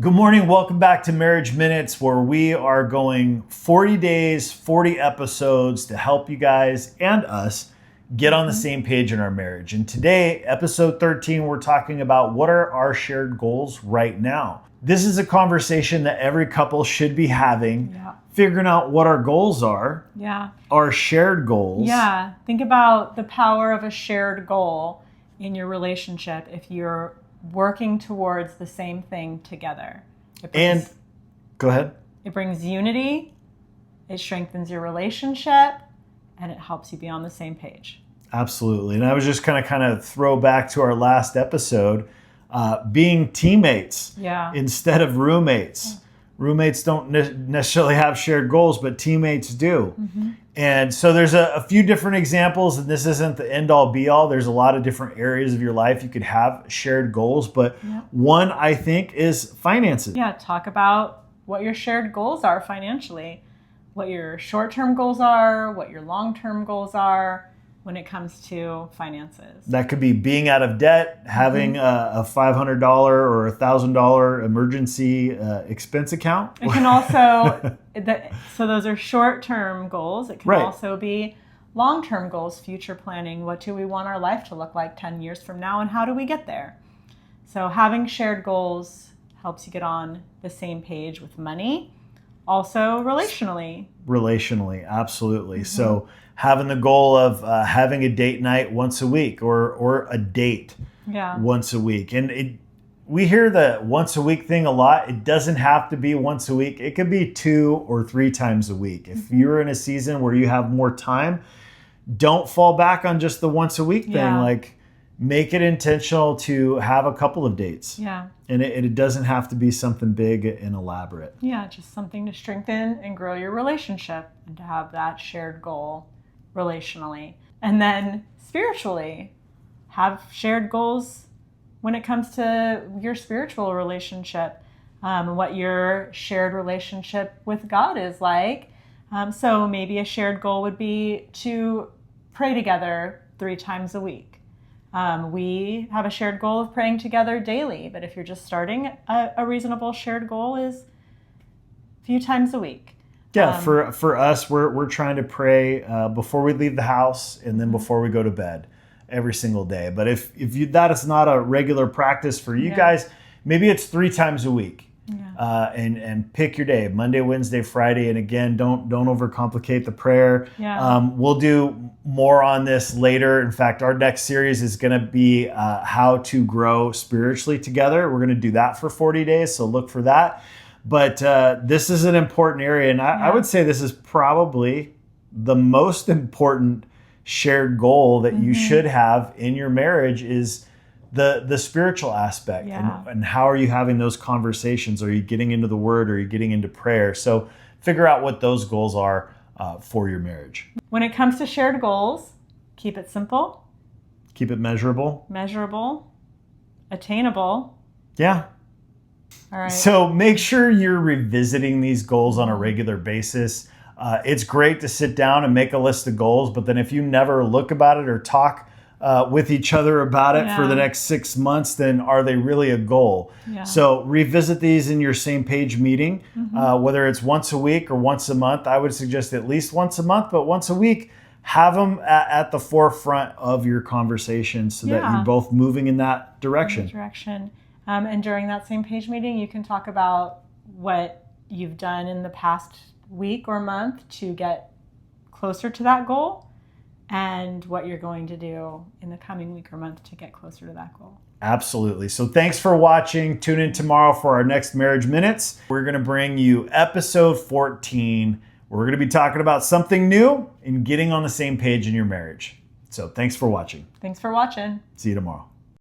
Good morning. Welcome back to Marriage Minutes, where we are going 40 days, 40 episodes to help you guys and us get on the same page in our marriage. And today, episode 13, we're talking about what are our shared goals right now. This is a conversation that every couple should be having, figuring out what our goals are, our shared goals. Yeah, think about the power of a shared goal in your relationship if you're working towards the same thing together. Go ahead. It brings unity, it strengthens your relationship, and it helps you be on the same page. Absolutely. And I was just kind of throw back to our last episode, being teammates instead of roommates. Roommates don't necessarily have shared goals, but teammates do. And so there's a few different examples, and this isn't the end all be all. There's a lot of different areas of your life you could have shared goals, but one I think is finances. Yeah, talk about what your shared goals are financially, what your short-term goals are, what your long-term goals are when it comes to finances. That could be being out of debt, having a $500 or $1,000 emergency expense account. It can also, so those are short-term goals. It can also be long-term goals, future planning. What do we want our life to look like 10 years from now, and how do we get there? So having shared goals helps you get on the same page with money. Also relationally. Relationally, absolutely. So having the goal of having a date night once a week or a date once a week. And we hear the once a week thing a lot. It doesn't have to be once a week. It could be 2 or 3 times a week. If you're in a season where you have more time, don't fall back on just the once a week thing. Like, make it intentional to have a couple of dates. And it doesn't have to be something big and elaborate. Just something to strengthen and grow your relationship and to have that shared goal relationally. And then spiritually, have shared goals when it comes to your spiritual relationship, what your shared relationship with God is like. So maybe a shared goal would be to pray together 3 times a week. We have a shared goal of praying together daily, but if you're just starting, a reasonable shared goal is a few times a week. For us, we're trying to pray before we leave the house and then before we go to bed every single day. But if that is not a regular practice for you guys, maybe it's 3 times a week. And pick your day, Monday, Wednesday, Friday. And again, don't overcomplicate the prayer. We'll do more on this later. In fact, our next series is going to be how to grow spiritually together. We're going to do that for 40 days. So look for that. But this is an important area. And I would say this is probably the most important shared goal that you should have in your marriage is the spiritual aspect. And how are you having those conversations? Are you getting into the Word? Are you getting into prayer? So figure out what those goals are for your marriage. When it comes to shared goals, keep it simple. Keep it measurable. Measurable. Attainable. All right. So make sure you're revisiting these goals on a regular basis. It's great to sit down and make a list of goals, but then if you never look about it or talk with each other about it for the next 6 months, then are they really a goal? So revisit these in your same page meeting, whether it's once a week or once a month. I would suggest at least once a month, but once a week, have them at the forefront of your conversation so that you're both moving in that direction. And during that same page meeting, you can talk about what you've done in the past week or month to get closer to that goal, and what you're going to do in the coming week or month to get closer to that goal. Absolutely. So thanks for watching. Tune in tomorrow for our next Marriage Minutes. We're going to bring you episode 14. We're going to be talking about something new and getting on the same page in your marriage. So thanks for watching. Thanks for watching. See you tomorrow.